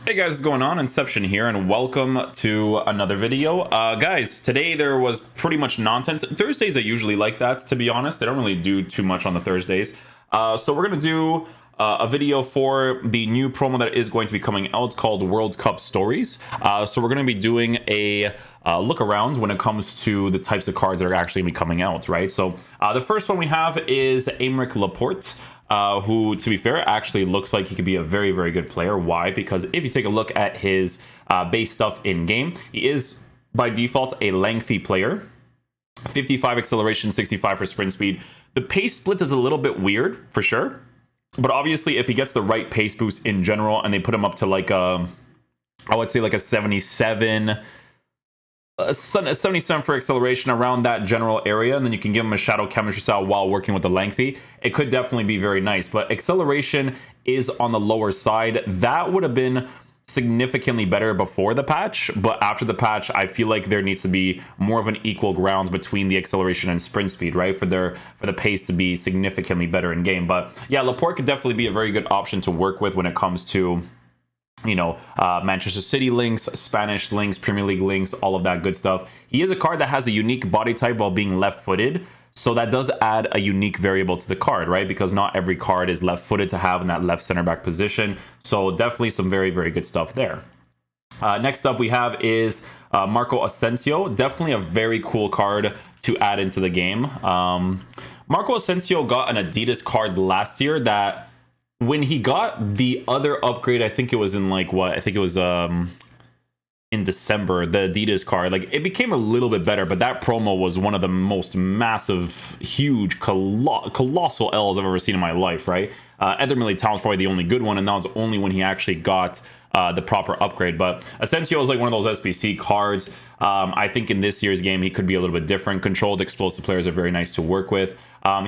Hey guys, what's going on? Inception here, and welcome to another video. Guys, today there was pretty much nonsense. Thursdays are usually like that, to be honest. They don't really do too much on the Thursdays. So we're going to do a video for the new promo that is going to be coming out called World Cup Stories. So we're going to be doing a look around when it comes to the types of cards that are actually going to be coming out, right? So the first one we have is Aymeric Laporte. Who, to be fair, actually looks like he could be a very, very good player. Why? Because if you take a look at his base stuff in game, he is by default a lengthy player. 55 acceleration, 65 for sprint speed. The pace split is a little bit weird for sure, but obviously if he gets the right pace boost in general and they put him up to like a, I would say like a 77 for acceleration, around that general area, and then you can give him a shadow chemistry style while working with the lengthy, it could definitely be very nice. But acceleration is on the lower side. That would have been significantly better before the patch, but after the patch I feel like there needs to be more of an equal ground between the acceleration and sprint speed, right, for the pace to be significantly better in game. But yeah, Laporte could definitely be a very good option to work with when it comes to, you know, Manchester City links, Spanish links, Premier League links, all of that good stuff. He is a card that has a unique body type while being left-footed, so that does add a unique variable to the card, right? Because not every card is left-footed to have in that left center back position. So definitely some very, very good stuff there. Next up we have is Marco Asensio. Definitely a very cool card to add into the game. Marco Asensio got an Adidas card last year that, when he got the other upgrade, I think it was in like what? I think it was in December, the Adidas card, like it became a little bit better, but that promo was one of the most massive, huge, colossal L's I've ever seen in my life, right? Eder Militao is probably the only good one, and that was only when he actually got the proper upgrade. But Asensio is like one of those SBC cards. I think in this year's game, he could be a little bit different. Controlled explosive players are very nice to work with.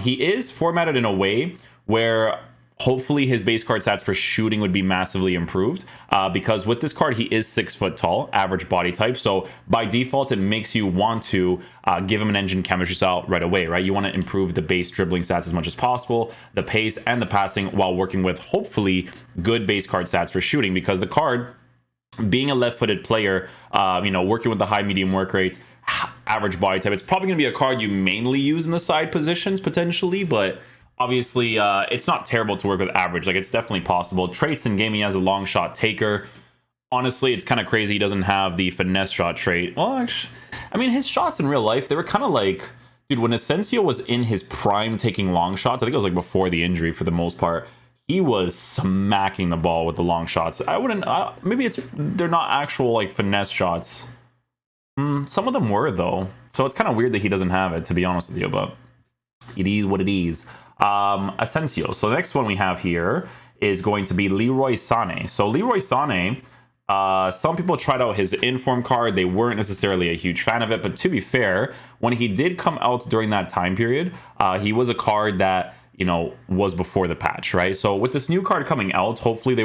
He is formatted in a way where hopefully his base card stats for shooting would be massively improved, because with this card he is 6 foot tall, average body type, so by default it makes you want to give him an engine chemistry style right away, right? You want to improve the base dribbling stats as much as possible, the pace and the passing, while working with hopefully good base card stats for shooting, because the card, being a left-footed player, you know, working with the high medium work rate, average body type, it's probably going to be a card you mainly use in the side positions potentially, but obviously, it's not terrible to work with average. Like, it's definitely possible. Traits in game, he has a long shot taker. Honestly, it's kind of crazy he doesn't have the finesse shot trait. Well, actually, I mean, his shots in real life, they were kind of like, dude, when Asensio was in his prime taking long shots, I think it was like before the injury for the most part, he was smacking the ball with the long shots. I wouldn't, maybe they're not actual like finesse shots. Some of them were though. So it's kind of weird that he doesn't have it, to be honest with you, but it is what it is. Asensio. So the next one we have here is going to be Leroy Sane. So Leroy Sane, some people tried out his inform card. They weren't necessarily a huge fan of it, but to be fair, when he did come out during that time period, he was a card that, you know, was before the patch, right? So with this new card coming out, hopefully they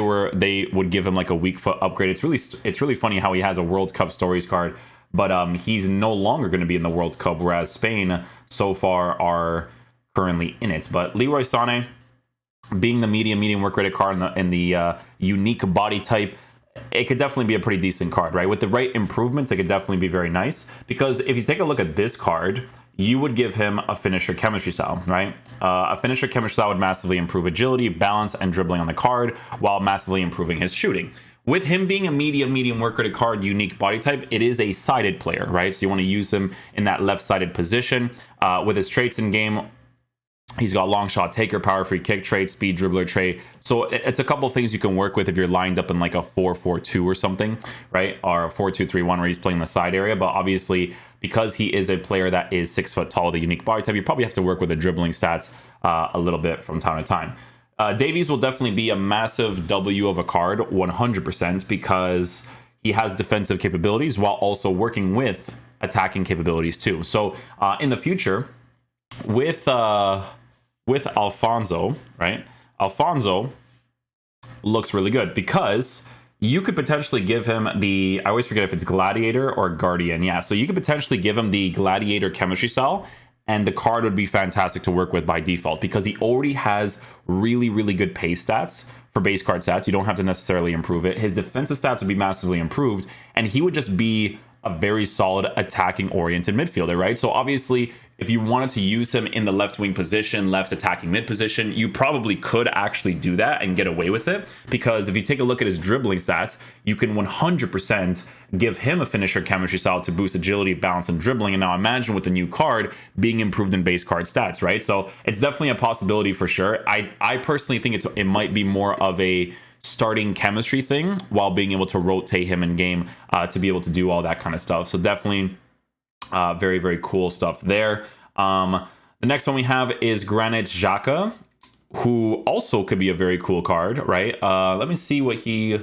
would give him like a weak foot upgrade. It's really funny how he has a World Cup Stories card, but he's no longer going to be in the World Cup, whereas Spain so far are currently in it. But Leroy Sane, being the medium work rated card in the unique body type, it could definitely be a pretty decent card, right? With the right improvements, it could definitely be very nice, because if you take a look at this card, you would give him a finisher chemistry style, right? A finisher chemistry style would massively improve agility, balance, and dribbling on the card, while massively improving his shooting. With him being a medium work rated card, unique body type, it is a sided player, right? So you want to use him in that left-sided position. With his traits in game, he's got long shot taker, power free kick trait, speed dribbler trait. So it's a couple of things you can work with if you're lined up in like a 4-4-2 or something, right? Or a 4-2-3-1 where he's playing the side area. But obviously, because he is a player that is 6 foot tall, the unique body type, you probably have to work with the dribbling stats a little bit from time to time. Davies will definitely be a massive W of a card, 100%, because he has defensive capabilities while also working with attacking capabilities too. So in the future, with Alphonso, right? Alphonso looks really good because you could potentially give him the, I always forget if it's Gladiator or Guardian. Yeah, so you could potentially give him the Gladiator chemistry style, and the card would be fantastic to work with by default because he already has really good pace stats for base card stats. You don't have to necessarily improve it. His defensive stats would be massively improved, and he would just be a very solid attacking oriented midfielder, right? So obviously, if you wanted to use him in the left wing position, left attacking mid position, you probably could actually do that and get away with it. Because if you take a look at his dribbling stats, you can 100% give him a finisher chemistry style to boost agility, balance, and dribbling. And now imagine with the new card being improved in base card stats, right? So it's definitely a possibility for sure. I personally think it might be more of a starting chemistry thing while being able to rotate him in game to be able to do all that kind of stuff. So definitely very, very cool stuff there. The next one we have is Granit Xhaka, who also could be a very cool card, right? Let me see what he...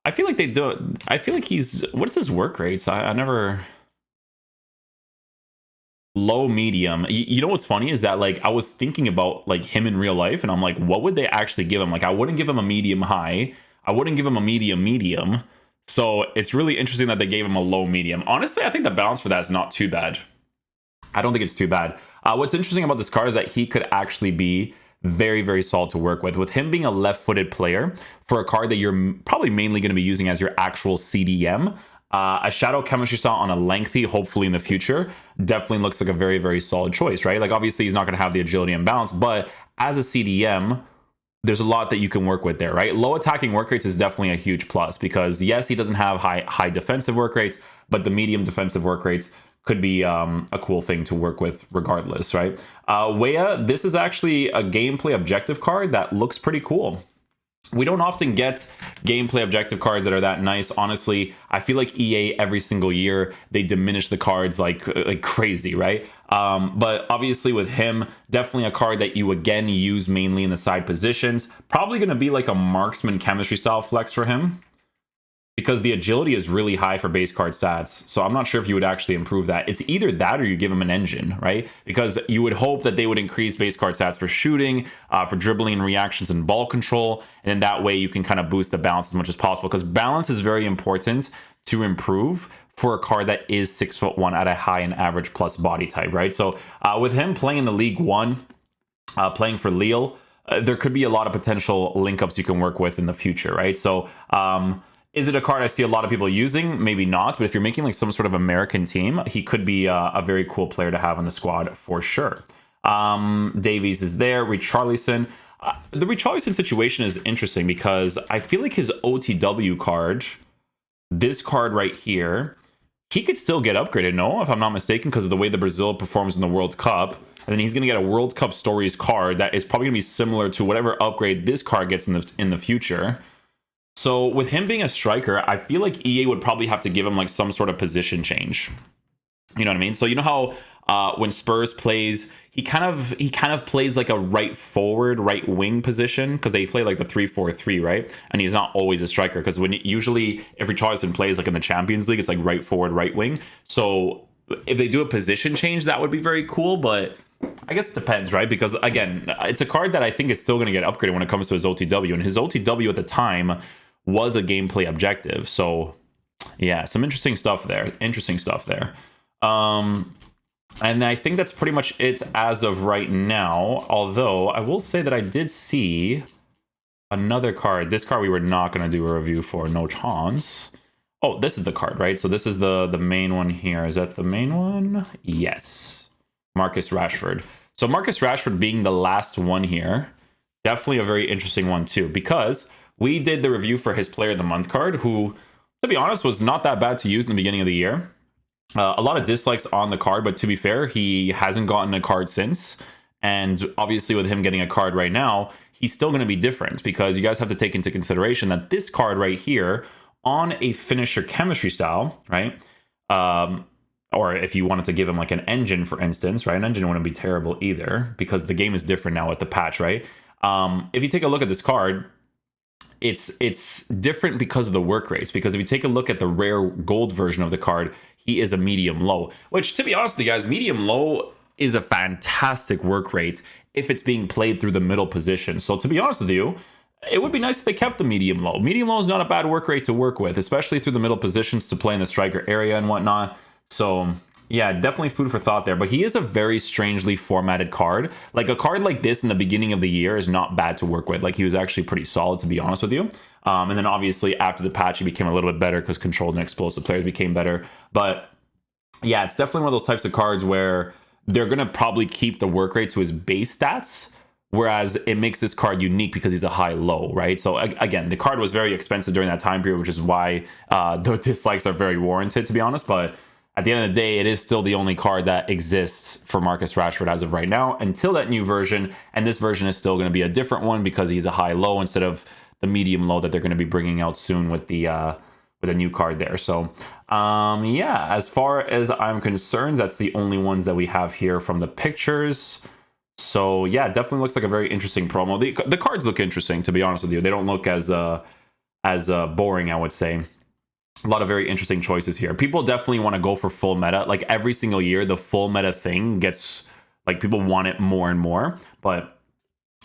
I feel like they do... I feel like he's... What's his work rates? I never... Low, medium. You know what's funny is that, like, I was thinking about, like, him in real life, and I'm like, what would they actually give him? Like, I wouldn't give him a medium high. I wouldn't give him a medium. So it's really interesting that they gave him a low medium. Honestly, I think the balance for that is not too bad. I don't think it's too bad. What's interesting about this card is that he could actually be very, very solid to work with. With him being a left-footed player, for a card that you're probably mainly going to be using as your actual CDM, a shadow chemistry style on a lengthy, hopefully in the future, definitely looks like a very, very solid choice, right? Like, obviously, he's not going to have the agility and balance, but as a CDM, there's a lot that you can work with there, right? Low attacking work rates is definitely a huge plus because, yes, he doesn't have high defensive work rates, but the medium defensive work rates could be a cool thing to work with regardless, right? Weah, this is actually a gameplay objective card that looks pretty cool. We don't often get gameplay objective cards that are that nice. Honestly, I feel like EA every single year, they diminish the cards like crazy, right? But obviously with him, definitely a card that you again use mainly in the side positions. Probably going to be like a marksman chemistry style flex for him, because the agility is really high for base card stats. So I'm not sure if you would actually improve that. It's either that or you give him an engine, right? Because you would hope that they would increase base card stats for shooting, for dribbling and reactions and ball control. And then that way you can kind of boost the balance as much as possible, because balance is very important to improve for a card that is 6'1" at a high and average plus body type, right? So with him playing in the League One, playing for Lille, there could be a lot of potential link ups you can work with in the future, right? So, is it a card I see a lot of people using? Maybe not, but if you're making like some sort of American team, he could be a very cool player to have on the squad for sure. Davies is there. Richarlison. The Richarlison situation is interesting because I feel like his OTW card, this card right here, he could still get upgraded, no? If I'm not mistaken, because of the way that Brazil performs in the World Cup. And then he's going to get a World Cup Stories card that is probably going to be similar to whatever upgrade this card gets in the future. So with him being a striker, I feel like EA would probably have to give him like some sort of position change. You know what I mean? So you know how when Spurs plays, he kind of plays like a right forward, right wing position, because they play like the 3-4-3, right? And he's not always a striker, because usually if Richarlison plays like in the Champions League, it's like right forward, right wing. So if they do a position change, that would be very cool, but I guess it depends, right? Because again, it's a card that I think is still going to get upgraded when it comes to his OTW, and his OTW at the time was a gameplay objective. So yeah, some interesting stuff there. And I think that's pretty much it as of right now. Although I will say that I did see another card. This card we were not going to do a review for, no chance. Oh, this is the card, right? So this is the main one here. Is that the main one? Yes. Marcus Rashford. So Marcus Rashford being the last one here, definitely a very interesting one too, because we did the review for his Player of the Month card, who, to be honest, was not that bad to use in the beginning of the year. A lot of dislikes on the card, but to be fair, he hasn't gotten a card since. And obviously with him getting a card right now, he's still going to be different, because you guys have to take into consideration that this card right here on a finisher chemistry style, right? Or if you wanted to give him like an engine, for instance, right? An engine wouldn't be terrible either, because the game is different now with the patch, right? If you take a look at this card, it's different because of the work rates. Because if you take a look at the rare gold version of the card, he is a medium low, which, to be honest with you guys, medium low is a fantastic work rate if it's being played through the middle position. So to be honest with you, it would be nice if they kept the medium low. Medium low is not a bad work rate to work with, especially through the middle positions to play in the striker area and whatnot. So Yeah, definitely food for thought there. But he is a very strangely formatted card. Like a card like this in the beginning of the year is not bad to work with. Like he was actually pretty solid, to be honest with you. And then obviously after the patch, he became a little bit better because controlled and explosive players became better. But yeah, it's definitely one of those types of cards where they're going to probably keep the work rate to his base stats. Whereas it makes this card unique because he's a high-low, right? So again, the card was very expensive during that time period, which is why the dislikes are very warranted, to be honest. But at the end of the day, it is still the only card that exists for Marcus Rashford as of right now until that new version. And this version is still going to be a different one because he's a high-low instead of the medium-low that they're going to be bringing out soon with a new card there. So yeah, as far as I'm concerned, that's the only ones that we have here from the pictures. So yeah, definitely looks like a very interesting promo. The cards look interesting, to be honest with you. They don't look as boring, I would say. A lot of very interesting choices here. People definitely want to go for full meta. Like every single year, the full meta thing gets, like, people want it more and more. But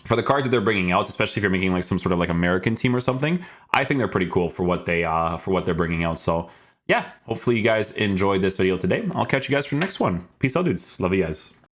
for the cards that they're bringing out, especially if you're making like some sort of like American team or something, I think they're pretty cool for what they're bringing out. So yeah, hopefully you guys enjoyed this video today. I'll catch you guys for the next one. Peace out, dudes. Love you guys.